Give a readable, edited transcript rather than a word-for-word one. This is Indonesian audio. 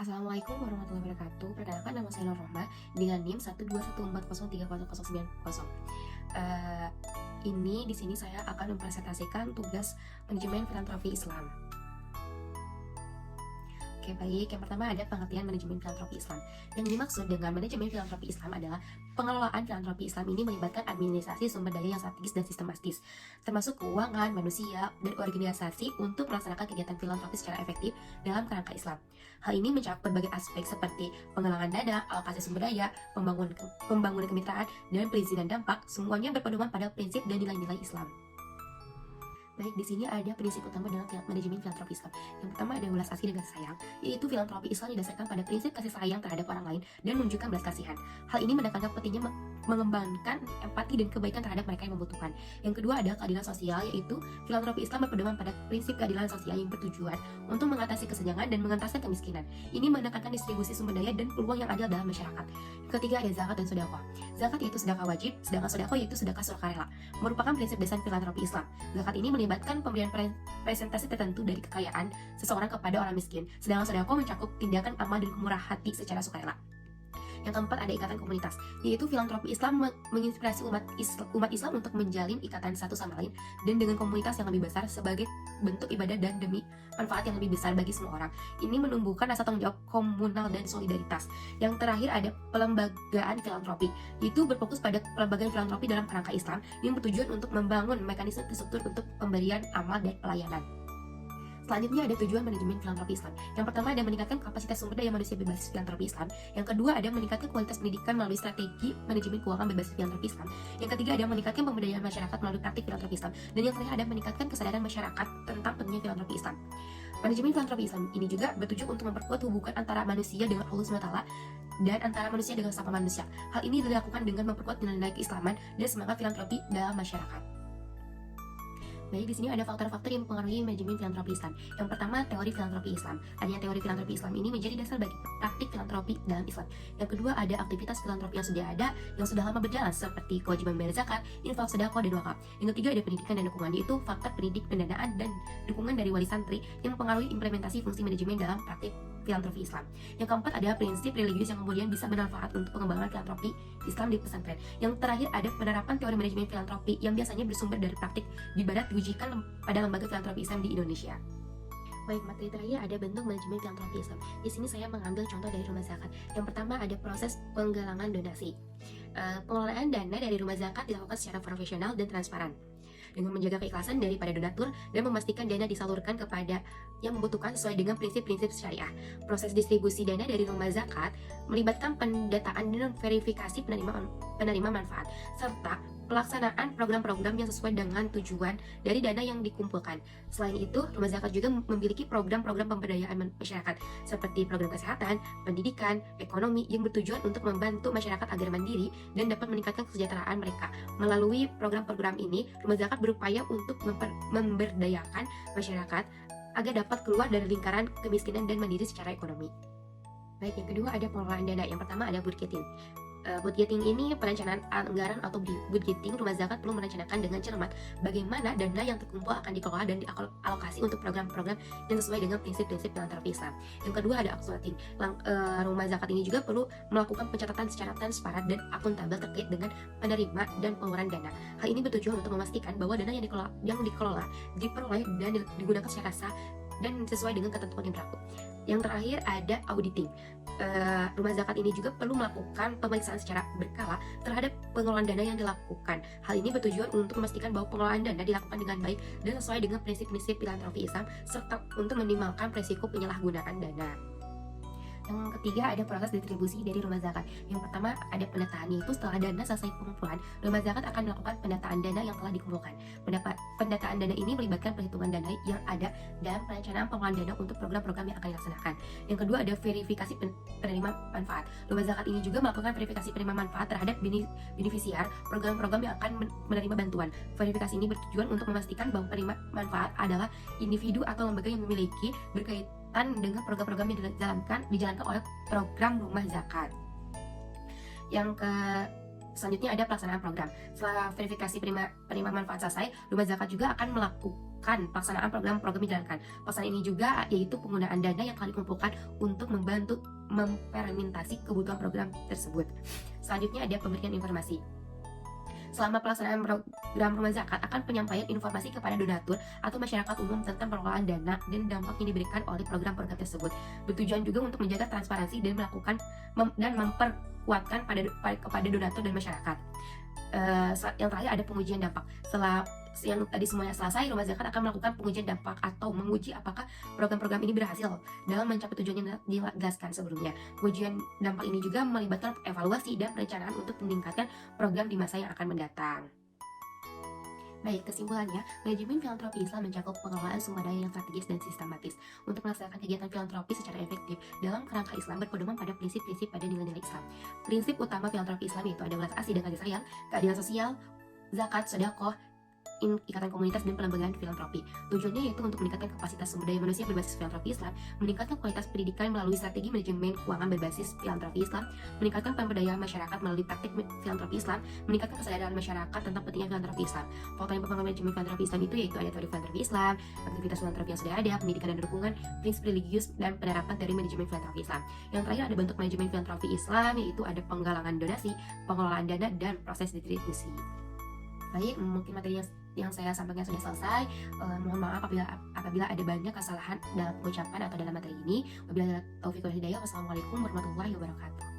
Assalamualaikum warahmatullahi wabarakatuh. Perkenalkan, nama saya Nur Rohmah dengan NIM 12140303090. Ini di sini saya akan mempresentasikan tugas manajemen filantropi Islam. Oke, baik. Yang pertama ada pengertian manajemen filantropi Islam. Yang dimaksud dengan manajemen filantropi Islam adalah pengelolaan filantropi Islam ini melibatkan administrasi sumber daya yang strategis dan sistematis, termasuk keuangan, manusia, dan organisasi untuk melaksanakan kegiatan filantropi secara efektif dalam kerangka Islam. Hal ini mencakup berbagai aspek seperti penggalangan dana, alokasi sumber daya, pembangunan kemitraan, dan perizinan dampak, semuanya berpedoman pada prinsip dan nilai-nilai Islam. Baik, di sini ada prinsip utama dalam manajemen filantropi Islam. Yang pertama ada welas asih dan kasih sayang, yaitu filantropi Islam didasarkan pada prinsip kasih sayang terhadap orang lain dan menunjukkan belas kasihan. Hal ini menekankan pentingnya mengembangkan empati dan kebaikan terhadap mereka yang membutuhkan. Yang kedua ada keadilan sosial, yaitu filantropi Islam berpedoman pada prinsip keadilan sosial yang bertujuan untuk mengatasi kesenjangan dan mengentaskan kemiskinan. Ini menekankan distribusi sumber daya dan peluang yang adil dalam masyarakat. Ketiga ada zakat dan sedekah. Zakat yaitu sedekah wajib, sedangkan sedekah yaitu sedekah sukarela, merupakan prinsip dasar filantropi Islam. Zakat ini melibatkan pemberian presentasi tertentu dari kekayaan seseorang kepada orang miskin, sedangkan sedekah mencakup tindakan amal dan kemurah hati secara sukarela. Yang keempat ada ikatan komunitas, yaitu filantropi Islam menginspirasi umat Islam untuk menjalin ikatan satu sama lain dan dengan komunitas yang lebih besar sebagai bentuk ibadah dan demi manfaat yang lebih besar bagi semua orang. Ini menumbuhkan rasa tanggung jawab komunal dan solidaritas. Yang terakhir ada pelembagaan filantropi, yaitu berfokus pada pelembagaan filantropi dalam kerangka Islam yang bertujuan untuk membangun mekanisme struktur untuk pemberian amal dan pelayanan. Selanjutnya ada tujuan manajemen filantropi Islam. Yang pertama ada meningkatkan kapasitas sumber daya manusia berbasis filantropi Islam. Yang kedua ada meningkatkan kualitas pendidikan melalui strategi manajemen keuangan berbasis filantropi Islam. Yang ketiga ada meningkatkan pemberdayaan masyarakat melalui praktik filantropi Islam. Dan yang terakhir ada meningkatkan kesadaran masyarakat tentang pentingnya filantropi Islam. Manajemen filantropi Islam ini juga bertujuan untuk memperkuat hubungan antara manusia dengan Allah SWT dan antara manusia dengan sesama manusia. Hal ini dilakukan dengan memperkuat nilai-nilai keislaman dan semangat filantropi dalam masyarakat. Baik, di sini ada faktor-faktor yang mempengaruhi manajemen filantropi Islam. Yang pertama, teori filantropi Islam. Adanya teori filantropi Islam ini menjadi dasar bagi praktik filantropi dalam Islam. Yang kedua, ada aktivitas filantropi yang sudah ada, yang sudah lama berjalan, seperti kewajiban bayar zakat, infak, sedekah, dan wakaf. Yang ketiga, ada pendidikan dan dukungan, yaitu faktor pendidik, pendanaan, dan dukungan dari wali santri yang mempengaruhi implementasi fungsi manajemen dalam praktik filantropi Islam. Yang keempat ada prinsip religius yang kemudian bisa bermanfaat untuk pengembangan filantropi Islam di pesantren. Yang terakhir ada penerapan teori manajemen filantropi yang biasanya bersumber dari praktik di barat diujikan pada lembaga filantropi Islam di Indonesia. Baik, materi terakhir ada bentuk manajemen filantropi Islam. Di sini saya mengambil contoh dari rumah zakat. Yang pertama ada proses penggalangan donasi. Pengelolaan dana dari rumah zakat dilakukan secara profesional dan transparan, dengan menjaga keikhlasan daripada donatur dan memastikan dana disalurkan kepada yang membutuhkan sesuai dengan prinsip-prinsip syariah. Proses distribusi dana dari rumah zakat melibatkan pendataan dan verifikasi penerima manfaat, serta pelaksanaan program-program yang sesuai dengan tujuan dari dana yang dikumpulkan. Selain itu, rumah zakat juga memiliki program-program pemberdayaan masyarakat seperti program kesehatan, pendidikan, ekonomi yang bertujuan untuk membantu masyarakat agar mandiri dan dapat meningkatkan kesejahteraan mereka. Melalui program-program ini, rumah zakat berupaya untuk memberdayakan masyarakat agar dapat keluar dari lingkaran kemiskinan dan mandiri secara ekonomi. Baik, yang kedua ada pengelolaan dana. Yang pertama ada budgeting. Budgeting ini perencanaan anggaran atau budgeting. Rumah zakat perlu merencanakan dengan cermat bagaimana dana yang terkumpul akan dikelola dan dialokasi untuk program-program yang sesuai dengan prinsip-prinsip filantropi Islam. Yang kedua ada accounting. Rumah zakat ini juga perlu melakukan pencatatan secara transparan dan akuntabel terkait dengan penerima dan pengeluaran dana. Hal ini bertujuan untuk memastikan bahwa dana yang dikelola diperoleh dan digunakan secara sah dan sesuai dengan ketentuan yang berlaku. Yang terakhir ada auditing. Rumah zakat ini juga perlu melakukan pemeriksaan secara berkala terhadap pengelolaan dana yang dilakukan. Hal ini bertujuan untuk memastikan bahwa pengelolaan dana dilakukan dengan baik dan sesuai dengan prinsip-prinsip filantropi Islam, serta untuk meminimalkan risiko penyalahgunaan dana. Yang ketiga ada proses distribusi dari rumah zakat. Yang pertama ada pendataan, yaitu setelah dana selesai pengumpulan, rumah zakat akan melakukan pendataan dana yang telah dikumpulkan. Pendataan dana ini melibatkan perhitungan dana yang ada dalam perencanaan pengelolaan dana untuk program-program yang akan dilaksanakan. Yang kedua ada verifikasi penerima manfaat. Rumah zakat ini juga melakukan verifikasi penerima manfaat terhadap beneficiar program-program yang akan menerima bantuan. Verifikasi ini bertujuan untuk memastikan bahwa penerima manfaat adalah individu atau lembaga yang memiliki berkaitan dengan program-program yang dijalankan oleh program rumah zakat. Selanjutnya ada pelaksanaan program. Setelah verifikasi penerima manfaat selesai, rumah zakat juga akan pelaksanaan program-program dijalankan. Pelaksanaan ini juga yaitu penggunaan dana yang telah dikumpulkan untuk membantu mempermentasi kebutuhan program tersebut. Selanjutnya ada pemberian informasi. Selama pelaksanaan program rumah zakat akan penyampaian informasi kepada donatur atau masyarakat umum tentang pengelolaan dana dan dampak yang diberikan oleh program-program tersebut. Bertujuan juga untuk menjaga transparansi dan memperkuatkan kepada donatur dan masyarakat. Yang terakhir ada pengujian dampak. Setelah yang tadi semuanya selesai, rumah zakat akan melakukan pengujian dampak atau menguji apakah program-program ini berhasil dalam mencapai tujuan yang dijelaskan sebelumnya. Pengujian dampak ini juga melibatkan evaluasi dan perencanaan untuk meningkatkan program di masa yang akan mendatang. Baik, kesimpulannya, manajemen filantropi Islam mencakup pengelolaan sumber daya yang strategis dan sistematis untuk melaksanakan kegiatan filantropi secara efektif dalam kerangka Islam berpedoman pada prinsip-prinsip pada nilai-nilai Islam. Prinsip utama filantropi Islam yaitu ada belas asih dan kasih sayang, keadilan sosial, zakat, sedekah, ikatan komunitas, dan pengembangan filantropi. Tujuannya yaitu untuk meningkatkan kapasitas sumber daya manusia berbasis filantropi Islam, meningkatkan kualitas pendidikan melalui strategi manajemen keuangan berbasis filantropi Islam, meningkatkan pemberdayaan masyarakat melalui praktik filantropi Islam, meningkatkan kesadaran masyarakat tentang pentingnya filantropi Islam. Faktor yang mempengaruhi manajemen filantropi Islam itu yaitu ada teori filantropi Islam, aktivitas filantropi yang sudah ada, pendidikan dan dukungan, prinsip religius, dan penerapan teori manajemen filantropi Islam. Yang terakhir ada bentuk manajemen filantropi Islam, yaitu ada penggalangan donasi, pengelolaan dana, dan proses distribusi. Baik, mungkin materi yang saya sampaikan sudah selesai. Mohon maaf apabila ada banyak kesalahan dalam pengucapan atau dalam materi ini. Wabillahi taufiq wal hidayah. Wassalamualaikum warahmatullahi wabarakatuh.